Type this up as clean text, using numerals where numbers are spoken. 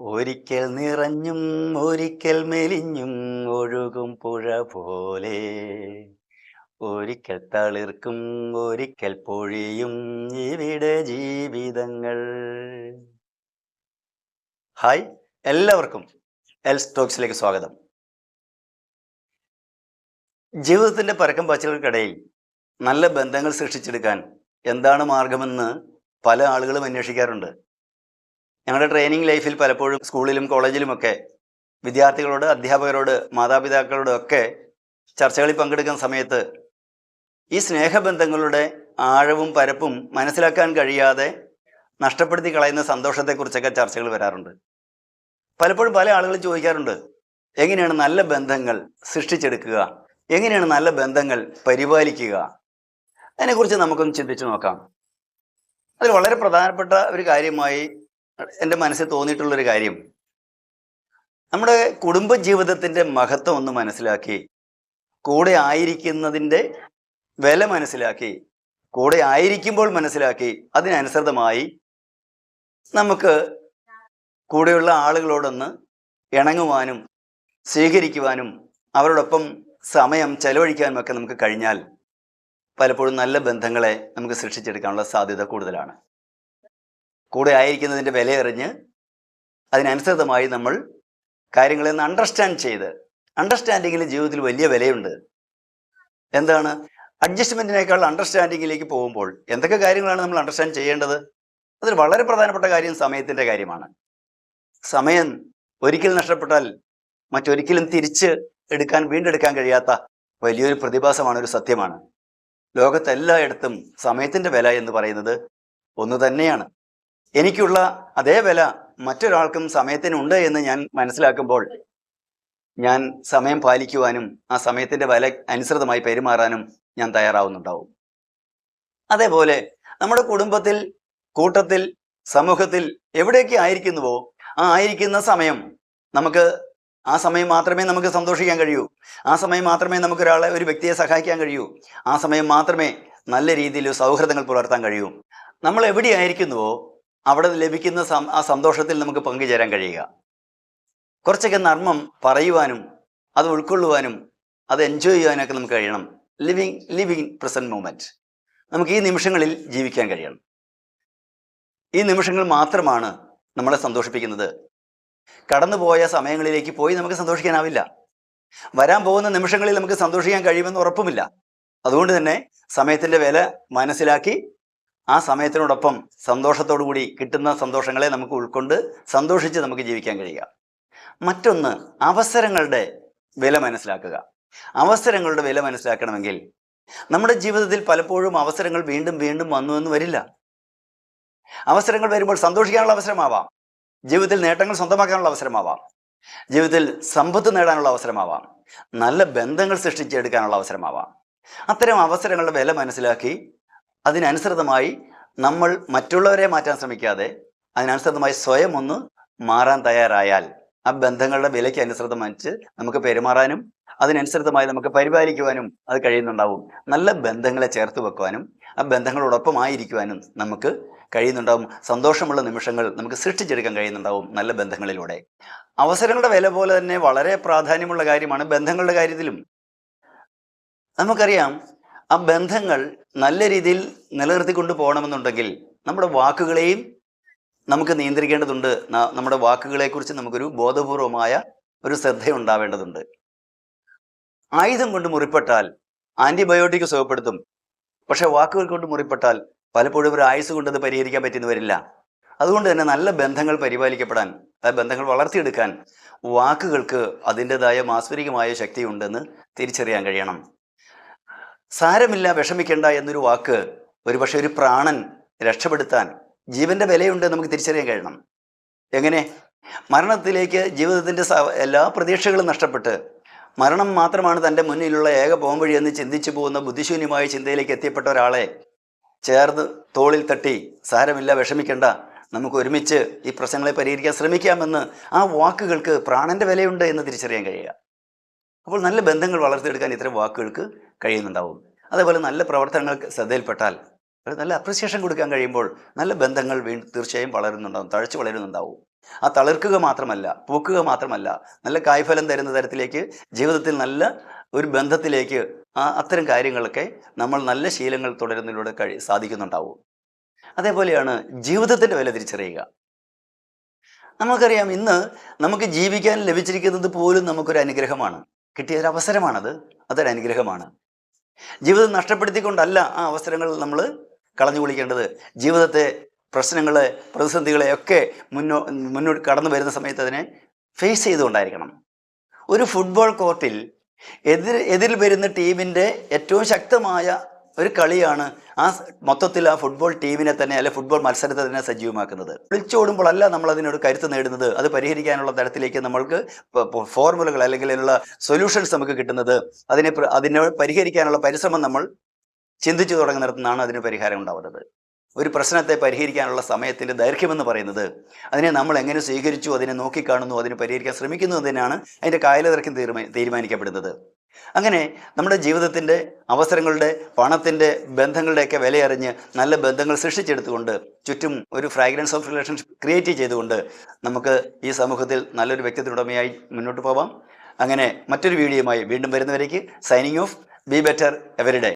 ഒരിക്കൽ നിറഞ്ഞും ഒരിക്കൽ മെലിഞ്ഞും ഒഴുകും പുഴ പോലെ ഒരിക്കൽ തളിർക്കും ഒരിക്കൽ പൊഴിയും ഇവിടെ ജീവിതങ്ങൾ. ഹായ്, എല്ലാവർക്കും എൽസ് ടോക്സിലേക്ക് സ്വാഗതം. ജീവിതത്തിന്റെ പരക്കം പാച്ചിലുകൾക്കിടയിൽ നല്ല ബന്ധങ്ങൾ സൃഷ്ടിച്ചെടുക്കാൻ എന്താണ് മാർഗമെന്ന് പല ആളുകളും അന്വേഷിക്കാറുണ്ട്. ഞങ്ങളുടെ ട്രെയിനിങ് ലൈഫിൽ പലപ്പോഴും സ്കൂളിലും കോളേജിലുമൊക്കെ വിദ്യാർത്ഥികളോട്, അധ്യാപകരോട്, മാതാപിതാക്കളോട് ഒക്കെ ചർച്ചകളിൽ പങ്കെടുക്കുന്ന സമയത്ത് ഈ സ്നേഹബന്ധങ്ങളുടെ ആഴവും പരപ്പും മനസ്സിലാക്കാൻ കഴിയാതെ നഷ്ടപ്പെടുത്തി കളയുന്ന സന്തോഷത്തെക്കുറിച്ചൊക്കെ ചർച്ചകൾ വരാറുണ്ട്. പലപ്പോഴും പല ആളുകളും ചോദിക്കാറുണ്ട്, എങ്ങനെയാണ് നല്ല ബന്ധങ്ങൾ സൃഷ്ടിച്ചെടുക്കുക, എങ്ങനെയാണ് നല്ല ബന്ധങ്ങൾ പരിപാലിക്കുക? അതിനെക്കുറിച്ച് നമുക്കൊന്ന് ചിന്തിച്ചു നോക്കാം. അതിൽ വളരെ പ്രധാനപ്പെട്ട ഒരു കാര്യമായി എൻ്റെ മനസ്സിൽ തോന്നിയിട്ടുള്ളൊരു കാര്യം, നമ്മുടെ കുടുംബജീവിതത്തിൻ്റെ മഹത്വം ഒന്ന് മനസ്സിലാക്കി, കൂടെ ആയിരിക്കുന്നതിൻ്റെ വില മനസ്സിലാക്കി, കൂടെ ആയിരിക്കുമ്പോൾ മനസ്സിലാക്കി, അതിനനുസൃതമായി നമുക്ക് കൂടെയുള്ള ആളുകളോടൊന്ന് ഇണങ്ങുവാനും സ്വീകരിക്കുവാനും അവരോടൊപ്പം സമയം ചെലവഴിക്കാനും ഒക്കെ നമുക്ക് കഴിഞ്ഞാൽ പലപ്പോഴും നല്ല ബന്ധങ്ങളെ നമുക്ക് സൃഷ്ടിച്ചെടുക്കാനുള്ള സാധ്യത കൂടുതലാണ്. കൂടെ ആയിരിക്കുന്നതിൻ്റെ വിലയറിഞ്ഞ് അതിനനുസൃതമായി നമ്മൾ കാര്യങ്ങളെ ഒന്ന് അണ്ടർസ്റ്റാൻഡ് ചെയ്ത്, അണ്ടർസ്റ്റാൻഡിങ്ങിൽ ജീവിതത്തിൽ വലിയ വിലയുണ്ട്. എന്താണ്? അഡ്ജസ്റ്റ്മെൻറ്റിനേക്കാൾ അണ്ടർസ്റ്റാൻഡിങ്ങിലേക്ക് പോകുമ്പോൾ എന്തൊക്കെ കാര്യങ്ങളാണ് നമ്മൾ അണ്ടർസ്റ്റാൻഡ് ചെയ്യേണ്ടത്? അതിൽ വളരെ പ്രധാനപ്പെട്ട കാര്യം സമയത്തിൻ്റെ കാര്യമാണ്. സമയം ഒരിക്കൽ നഷ്ടപ്പെട്ടാൽ മറ്റൊരിക്കലും തിരിച്ച് വീണ്ടെടുക്കാൻ കഴിയാത്ത വലിയൊരു പ്രതിഭാസമാണ്, ഒരു സത്യമാണ്. ലോകത്തെല്ലായിടത്തും സമയത്തിൻ്റെ വില എന്ന് പറയുന്നത് ഒന്ന് തന്നെയാണ്. എനിക്കുള്ള അതേ വില മറ്റൊരാൾക്കും സമയത്തിനുണ്ട് എന്ന് ഞാൻ മനസ്സിലാക്കുമ്പോൾ ഞാൻ സമയം പാലിക്കുവാനും ആ സമയത്തിൻ്റെ വില അനുസൃതമായി പെരുമാറാനും ഞാൻ തയ്യാറാവുന്നുണ്ടാവും. അതേപോലെ നമ്മുടെ കുടുംബത്തിൽ, കൂട്ടത്തിൽ, സമൂഹത്തിൽ എവിടെയൊക്കെ ആയിരിക്കുന്നുവോ ആ ആയിരിക്കുന്ന സമയം ആ സമയം മാത്രമേ നമുക്ക് സന്തോഷിക്കാൻ കഴിയൂ. ആ സമയം മാത്രമേ ഒരു വ്യക്തിയെ സഹായിക്കാൻ കഴിയൂ. ആ സമയം മാത്രമേ നല്ല രീതിയിൽ സൗഹൃദങ്ങൾ പുലർത്താൻ കഴിയൂ. നമ്മൾ എവിടെയായിരിക്കുന്നുവോ അവിടെ ലഭിക്കുന്ന ആ സന്തോഷത്തിൽ നമുക്ക് പങ്കുചേരാൻ കഴിയുക. കുറച്ചൊക്കെ നർമ്മം പറയുവാനും അത് ഉൾക്കൊള്ളുവാനും അത് എൻജോയ് ചെയ്യാനൊക്കെ നമുക്ക് കഴിയണം. Living present moment. നമുക്ക് ഈ നിമിഷങ്ങളിൽ ജീവിക്കാൻ കഴിയണം. ഈ നിമിഷങ്ങൾ മാത്രമാണ് നമ്മളെ സന്തോഷിപ്പിക്കുന്നത്. കടന്നുപോയ സമയങ്ങളിലേക്ക് പോയി നമുക്ക് സന്തോഷിക്കാനാവില്ല. വരാൻ പോകുന്ന നിമിഷങ്ങളിൽ നമുക്ക് സന്തോഷിക്കാൻ കഴിയുമെന്ന് ഉറപ്പുമില്ല. അതുകൊണ്ട് തന്നെ സമയത്തിൻ്റെ വില മനസ്സിലാക്കി ആ സമയത്തിനോടൊപ്പം സന്തോഷത്തോടു കൂടി കിട്ടുന്ന സന്തോഷങ്ങളെ നമുക്ക് ഉൾക്കൊണ്ട് സന്തോഷിച്ച് നമുക്ക് ജീവിക്കാൻ കഴിയുക. മറ്റൊന്ന്, അവസരങ്ങളുടെ വില മനസ്സിലാക്കുക. അവസരങ്ങളുടെ വില മനസ്സിലാക്കണമെങ്കിൽ നമ്മുടെ ജീവിതത്തിൽ പലപ്പോഴും അവസരങ്ങൾ വീണ്ടും വീണ്ടും വന്നു എന്ന് വരില്ല. അവസരങ്ങൾ വരുമ്പോൾ സന്തോഷിക്കാനുള്ള അവസരമാവാം, ജീവിതത്തിൽ നേട്ടങ്ങൾ സ്വന്തമാക്കാനുള്ള അവസരമാവാം, ജീവിതത്തിൽ സമ്പത്ത് നേടാനുള്ള അവസരമാവാം, നല്ല ബന്ധങ്ങൾ സൃഷ്ടിച്ചെടുക്കാനുള്ള അവസരമാവാം. അത്തരം അവസരങ്ങളുടെ വില മനസ്സിലാക്കി അതിനനുസൃതമായി നമ്മൾ മറ്റുള്ളവരെ മാറ്റാൻ ശ്രമിക്കാതെ അതിനനുസൃതമായി സ്വയം ഒന്ന് മാറാൻ തയ്യാറായാൽ ആ ബന്ധങ്ങളുടെ വിലയ്ക്ക് അനുസൃതമായിട്ട് നമുക്ക് പെരുമാറാനും അതിനനുസൃതമായി നമുക്ക് പരിപാലിക്കുവാനും അത് കഴിയുന്നുണ്ടാവും. നല്ല ബന്ധങ്ങളെ ചേർത്ത് വെക്കുവാനും ആ ബന്ധങ്ങളോടൊപ്പം ആയിരിക്കുവാനും നമുക്ക് കഴിയുന്നുണ്ടാവും. സന്തോഷമുള്ള നിമിഷങ്ങൾ നമുക്ക് സൃഷ്ടിച്ചെടുക്കാൻ കഴിയുന്നുണ്ടാവും നല്ല ബന്ധങ്ങളിലൂടെ. അവസരങ്ങളുടെ വില പോലെ തന്നെ വളരെ പ്രാധാന്യമുള്ള കാര്യമാണ് ബന്ധങ്ങളുടെ കാര്യത്തിലും. നമുക്കറിയാം, ആ ബന്ധങ്ങൾ നല്ല രീതിയിൽ നിലനിർത്തിക്കൊണ്ട് പോകണമെന്നുണ്ടെങ്കിൽ നമ്മുടെ വാക്കുകളെയും നമുക്ക് നിയന്ത്രിക്കേണ്ടതുണ്ട്. നമ്മുടെ വാക്കുകളെക്കുറിച്ച് നമുക്കൊരു ബോധപൂർവമായ ഒരു ശ്രദ്ധയുണ്ടാവേണ്ടതുണ്ട്. ആയുധം കൊണ്ട് മുറിപ്പെട്ടാൽ ആൻറ്റിബയോട്ടിക് സുഖപ്പെടുത്തും. പക്ഷെ വാക്കുകൾ കൊണ്ട് മുറിപ്പെട്ടാൽ പലപ്പോഴും ഒരു ആയുസ് കൊണ്ട് അത് പരിഹരിക്കാൻ പറ്റുന്നു വരില്ല. അതുകൊണ്ട് തന്നെ നല്ല ബന്ധങ്ങൾ പരിപാലിക്കപ്പെടാൻ, ആ ബന്ധങ്ങൾ വളർത്തിയെടുക്കാൻ വാക്കുകൾക്ക് അതിൻ്റെതായ മാസ്മരികമായ ശക്തിയുണ്ടെന്ന് തിരിച്ചറിയാൻ കഴിയണം. സാരമില്ല, വിഷമിക്കേണ്ട എന്നൊരു വാക്ക് ഒരുപക്ഷെ ഒരു പ്രാണൻ രക്ഷപ്പെടുത്താൻ, ജീവന്റെ വിലയുണ്ട് നമുക്ക് തിരിച്ചറിയാൻ കഴിയണം. എങ്ങനെ? മരണത്തിലേക്ക് ജീവിതത്തിൻ്റെ എല്ലാ പ്രതീക്ഷകളും നഷ്ടപ്പെട്ട് മരണം മാത്രമാണ് തൻ്റെ മുന്നിലുള്ള ഏക പോംവഴി എന്ന് ചിന്തിച്ചു പോകുന്ന ബുദ്ധിശൂന്യമായ ചിന്തയിലേക്ക് എത്തിയപ്പെട്ട ഒരാളെ ചേർന്ന് തോളിൽ തട്ടി, സാരമില്ല, വിഷമിക്കേണ്ട, നമുക്ക് ഒരുമിച്ച് ഈ പ്രശ്നങ്ങളെ പരിഹരിക്കാൻ ശ്രമിക്കാമെന്ന് ആ വാക്കുകൾക്ക് പ്രാണന്റെ വിലയുണ്ട് എന്ന് തിരിച്ചറിയാൻ കഴിയുക. അപ്പോൾ നല്ല ബന്ധങ്ങൾ വളർത്തിയെടുക്കാൻ ഇത്തരം വാക്കുകൾക്ക് കഴിയുന്നുണ്ടാവും. അതേപോലെ നല്ല പ്രവർത്തനങ്ങൾ ശ്രദ്ധയിൽപ്പെട്ടാൽ ഒരു നല്ല അപ്രിസിയേഷൻ കൊടുക്കാൻ കഴിയുമ്പോൾ നല്ല ബന്ധങ്ങൾ തീർച്ചയായും വളരുന്നുണ്ടാവും, തഴച്ചു വളരുന്നുണ്ടാവും. ആ തളിർക്കുക മാത്രമല്ല, പൂക്കുക മാത്രമല്ല, നല്ല കായ്ഫലം തരുന്ന തരത്തിലേക്ക് ജീവിതത്തിൽ നല്ല ഒരു ബന്ധത്തിലേക്ക് അത്തരം കാര്യങ്ങളൊക്കെ നമ്മൾ നല്ല ശീലങ്ങൾ തുടരുന്നതിലൂടെ സാധിക്കുന്നുണ്ടാവും. അതേപോലെയാണ് ജീവിതത്തിൻ്റെ വില തിരിച്ചറിയുക. നമുക്കറിയാം, ഇന്ന് നമുക്ക് ജീവിക്കാൻ ലഭിച്ചിരിക്കുന്നത് പോലും നമുക്കൊരു അനുഗ്രഹമാണ്. കിട്ടിയൊരു അവസരമാണത്. അതൊരു അനുഗ്രഹമാണ്. ജീവിതം നഷ്ടപ്പെടുത്തിക്കൊണ്ടല്ല ആ അവസരങ്ങൾ നമ്മൾ കളഞ്ഞു കുളിക്കേണ്ടത്. ജീവിതത്തെ, പ്രശ്നങ്ങളെ, പ്രതിസന്ധികളെയൊക്കെ മുന്നോട്ട് കടന്നു വരുന്ന സമയത്ത് അതിനെ ഫേസ് ചെയ്തുകൊണ്ടായിരിക്കണം. ഒരു ഫുട്ബോൾ കോർട്ടിൽ എതിരിൽ വരുന്ന ടീമിൻ്റെ ഏറ്റവും ശക്തമായ ഒരു കളിയാണ് മൊത്തത്തിൽ ആ ഫുട്ബോൾ ടീമിനെ തന്നെ, അല്ലെ ഫുട്ബോൾ മത്സരത്തെ തന്നെ സജീവമാക്കുന്നത്. വിളിച്ചോടുമ്പോഴല്ല നമ്മൾ അതിനൊരു കരുത്ത് നേടുന്നത്. അത് പരിഹരിക്കാനുള്ള തരത്തിലേക്ക് നമ്മൾക്ക് ഫോർമുലകൾ അല്ലെങ്കിൽ അതിനുള്ള സൊല്യൂഷൻസ് നമുക്ക് കിട്ടുന്നത്. അതിനെ പരിഹരിക്കാനുള്ള പരിശ്രമം നമ്മൾ ചിന്തിച്ചു തുടങ്ങുന്നിടത്തുനിന്നാണ് അതിന് പരിഹാരം ഉണ്ടാവുന്നത്. ഒരു പ്രശ്നത്തെ പരിഹരിക്കാനുള്ള സമയത്തിൻ്റെ ദൈർഘ്യമെന്ന് പറയുന്നത് അതിനെ നമ്മൾ എങ്ങനെ സ്വീകരിച്ചു, അതിനെ നോക്കിക്കാണുന്നു, അതിനെ പരിഹരിക്കാൻ ശ്രമിക്കുന്നു എന്നതിനാണ് അതിൻ്റെ കായലദൈർഘ്യം തീരുമാനിക്കപ്പെടുന്നത്. അങ്ങനെ നമ്മുടെ ജീവിതത്തിൻ്റെ, അവസരങ്ങളുടെ, പണത്തിൻ്റെ, ബന്ധങ്ങളുടെയൊക്കെ വിലയറിഞ്ഞ് നല്ല ബന്ധങ്ങൾ സൃഷ്ടിച്ചെടുത്തുകൊണ്ട് ചുറ്റും ഒരു ഫ്രാഗ്രൻസ് ഓഫ് റിലേഷൻഷിപ്പ് ക്രിയേറ്റ് ചെയ്തുകൊണ്ട് നമുക്ക് ഈ സമൂഹത്തിൽ നല്ലൊരു വ്യക്തിത്വമുടമയായി മുന്നോട്ട് പോവാം. അങ്ങനെ മറ്റൊരു വീഡിയോയുമായി വീണ്ടും വരുന്നവരേക്ക് signing off. Be better every day.